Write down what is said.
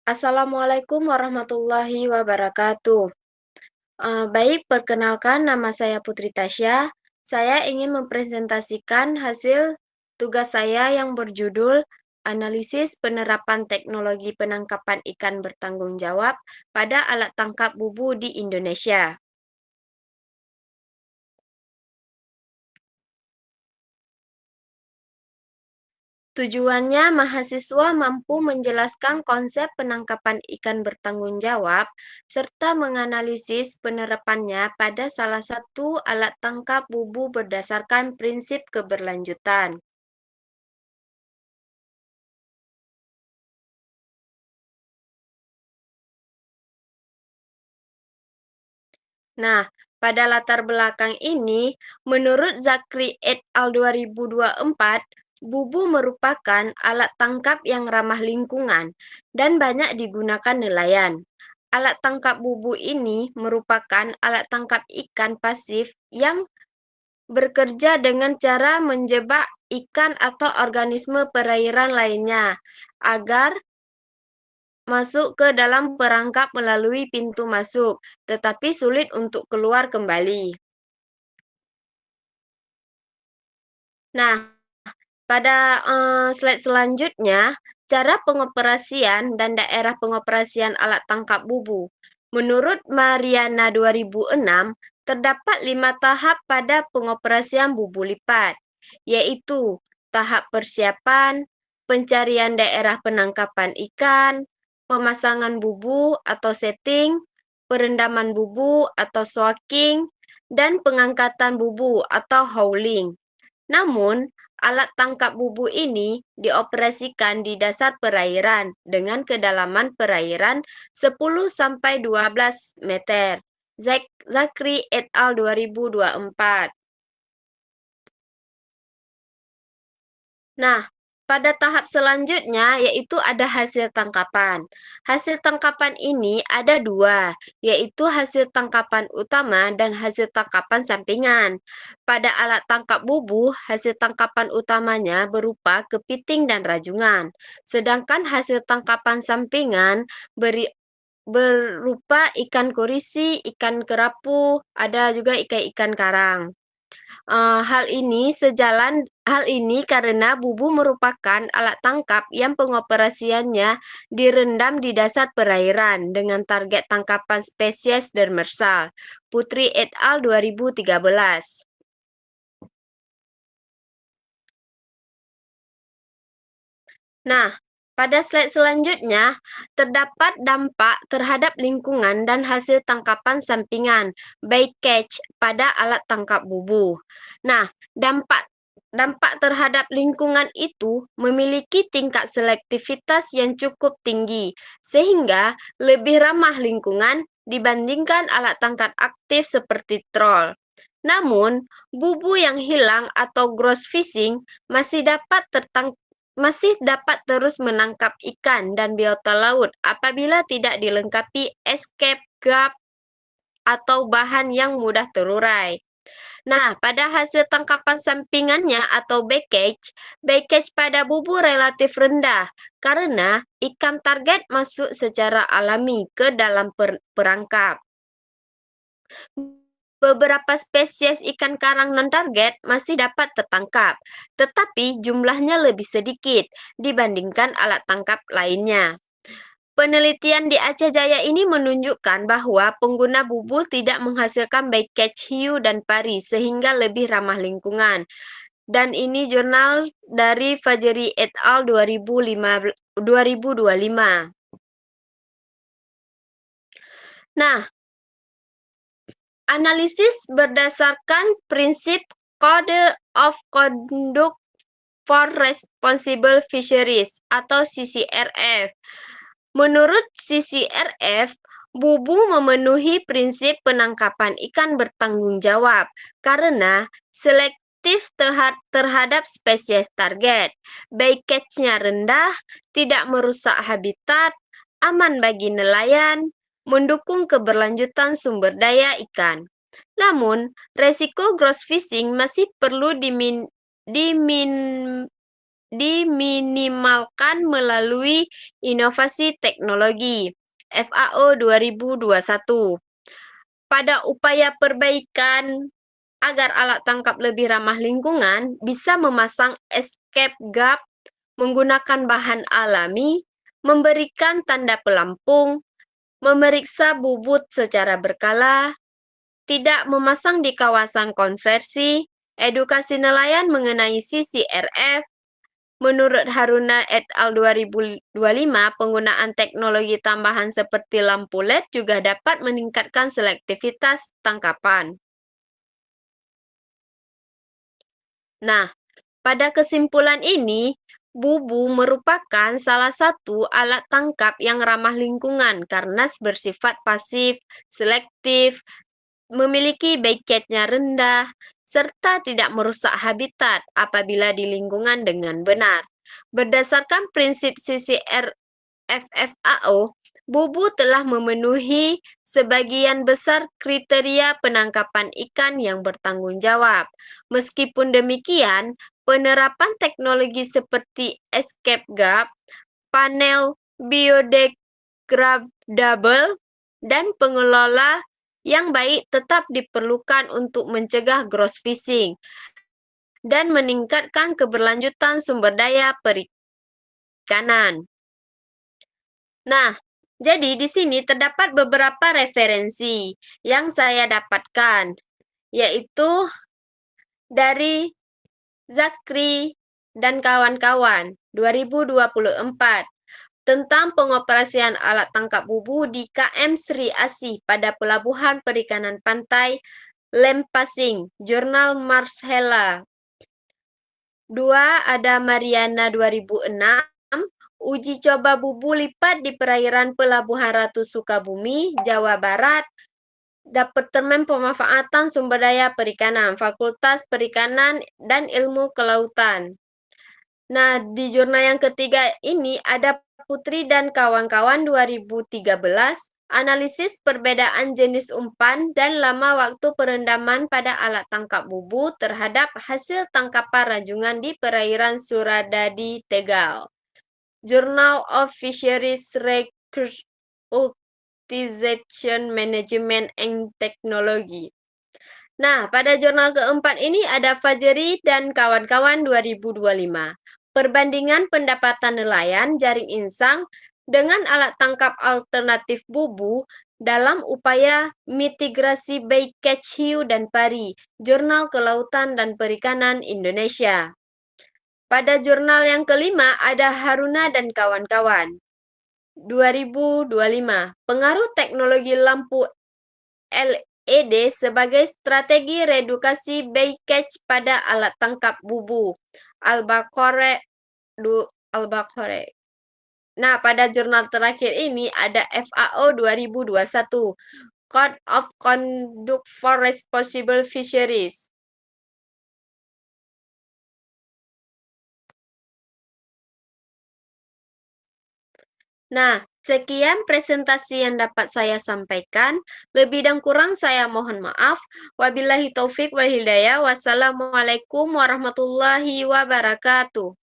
Assalamualaikum warahmatullahi wabarakatuh. Baik, perkenalkan nama saya Putri Tasya. Saya ingin mempresentasikan hasil tugas saya yang berjudul Analisis Penerapan Teknologi Penangkapan Ikan Bertanggung Jawab pada Alat Tangkap Bubu di Indonesia. Tujuannya, mahasiswa mampu menjelaskan konsep penangkapan ikan bertanggung jawab serta menganalisis penerapannya pada salah satu alat tangkap bubu berdasarkan prinsip keberlanjutan. Nah, pada latar belakang ini, menurut Zakri et al. 2024, bubu merupakan alat tangkap yang ramah lingkungan dan banyak digunakan nelayan. Alat tangkap bubu ini merupakan alat tangkap ikan pasif yang bekerja dengan cara menjebak ikan atau organisme perairan lainnya agar masuk ke dalam perangkap melalui pintu masuk, tetapi sulit untuk keluar kembali. Nah, pada slide selanjutnya, cara pengoperasian dan daerah pengoperasian alat tangkap bubu. Menurut Mariana 2006, terdapat 5 tahap pada pengoperasian bubu lipat, yaitu tahap persiapan, pencarian daerah penangkapan ikan, pemasangan bubu atau setting, perendaman bubu atau swaking, dan pengangkatan bubu atau hauling. Namun, alat tangkap bubu ini dioperasikan di dasar perairan dengan kedalaman perairan 10-12 meter. Zakri et al. 2024. Nah, pada tahap selanjutnya yaitu ada hasil tangkapan. Hasil tangkapan ini ada dua, yaitu hasil tangkapan utama dan hasil tangkapan sampingan. Pada alat tangkap bubu, hasil tangkapan utamanya berupa kepiting dan rajungan, sedangkan hasil tangkapan sampingan berupa ikan korisi, ikan kerapu, ada juga ikan-ikan karang. Hal ini karena bubu merupakan alat tangkap yang pengoperasiannya direndam di dasar perairan dengan target tangkapan spesies demersal. Putri et al. 2013. Nah, pada slide selanjutnya, terdapat dampak terhadap lingkungan dan hasil tangkapan sampingan bycatch pada alat tangkap bubu. Nah, dampak dampak terhadap lingkungan itu memiliki tingkat selektivitas yang cukup tinggi, sehingga lebih ramah lingkungan dibandingkan alat tangkap aktif seperti troll. Namun, bubu yang hilang atau gross fishing masih dapat terus menangkap ikan dan biota laut apabila tidak dilengkapi escape gap atau bahan yang mudah terurai. Nah, pada hasil tangkapan sampingannya atau backcatch pada bubu relatif rendah karena ikan target masuk secara alami ke dalam perangkap. Beberapa spesies ikan karang non-target masih dapat tertangkap, tetapi jumlahnya lebih sedikit dibandingkan alat tangkap lainnya. Penelitian di Aceh Jaya ini menunjukkan bahwa pengguna bubul tidak menghasilkan bycatch hiu dan pari sehingga lebih ramah lingkungan. Dan ini jurnal dari Fajri et al. 2025. Nah, analisis berdasarkan prinsip Code of Conduct for Responsible Fisheries atau CCRF. Menurut CCRF, bubu memenuhi prinsip penangkapan ikan bertanggung jawab karena selektif terhadap spesies target, bycatch-nya rendah, tidak merusak habitat, aman bagi nelayan, mendukung keberlanjutan sumber daya ikan. Namun, resiko gross fishing masih perlu diminimalkan melalui inovasi teknologi. FAO 2021. Pada upaya perbaikan agar alat tangkap lebih ramah lingkungan, bisa memasang escape gap, menggunakan bahan alami, memberikan tanda pelampung, memeriksa bubut secara berkala, tidak memasang di kawasan konversi, edukasi nelayan mengenai CCRF. Menurut Haruna et al. 2025, penggunaan teknologi tambahan seperti lampu LED juga dapat meningkatkan selektivitas tangkapan. Nah, pada kesimpulan ini, bubu merupakan salah satu alat tangkap yang ramah lingkungan karena bersifat pasif, selektif, memiliki bycatch-nya rendah, serta tidak merusak habitat apabila di lingkungan dengan benar. Berdasarkan prinsip CCR FFAO, bubu telah memenuhi sebagian besar kriteria penangkapan ikan yang bertanggung jawab. Meskipun demikian, penerapan teknologi seperti escape gap, panel biodegradable, dan pengelola yang baik tetap diperlukan untuk mencegah gross fishing dan meningkatkan keberlanjutan sumber daya perikanan. Nah, jadi di sini terdapat beberapa referensi yang saya dapatkan, yaitu dari Zakri dan kawan-kawan 2024 tentang pengoperasian alat tangkap bubu di KM Sri Asih pada Pelabuhan Perikanan Pantai Lempasing, Jurnal Marshella. 2 ada Mariana 2006, uji coba bubu lipat di perairan Pelabuhan Ratu Sukabumi, Jawa Barat, Departemen Pemanfaatan Sumber Daya Perikanan, Fakultas Perikanan dan Ilmu Kelautan. Nah, di jurnal yang ketiga ini ada Putri dan kawan-kawan 2013, analisis perbedaan jenis umpan dan lama waktu perendaman pada alat tangkap bubu terhadap hasil tangkapan rajungan di perairan Suradadi, Tegal. Journal of Fisheries Recruitization Management and Technology. Nah, pada jurnal keempat ini ada Fajri dan kawan-kawan 2025. Perbandingan pendapatan nelayan jaring insang dengan alat tangkap alternatif bubu dalam upaya mitigasi bycatch hiu dan pari, Jurnal Kelautan dan Perikanan Indonesia. Pada jurnal yang kelima ada Haruna dan kawan-kawan. 2025, pengaruh teknologi lampu LED sebagai strategi redukasi bycatch pada alat tangkap bubu. Albacore. Nah, pada jurnal terakhir ini ada FAO 2021, Code of Conduct for Responsible Fisheries. Nah, sekian presentasi yang dapat saya sampaikan. Lebih dan kurang saya mohon maaf. Wabillahi taufik wal hidayah. Wassalamualaikum warahmatullahi wabarakatuh.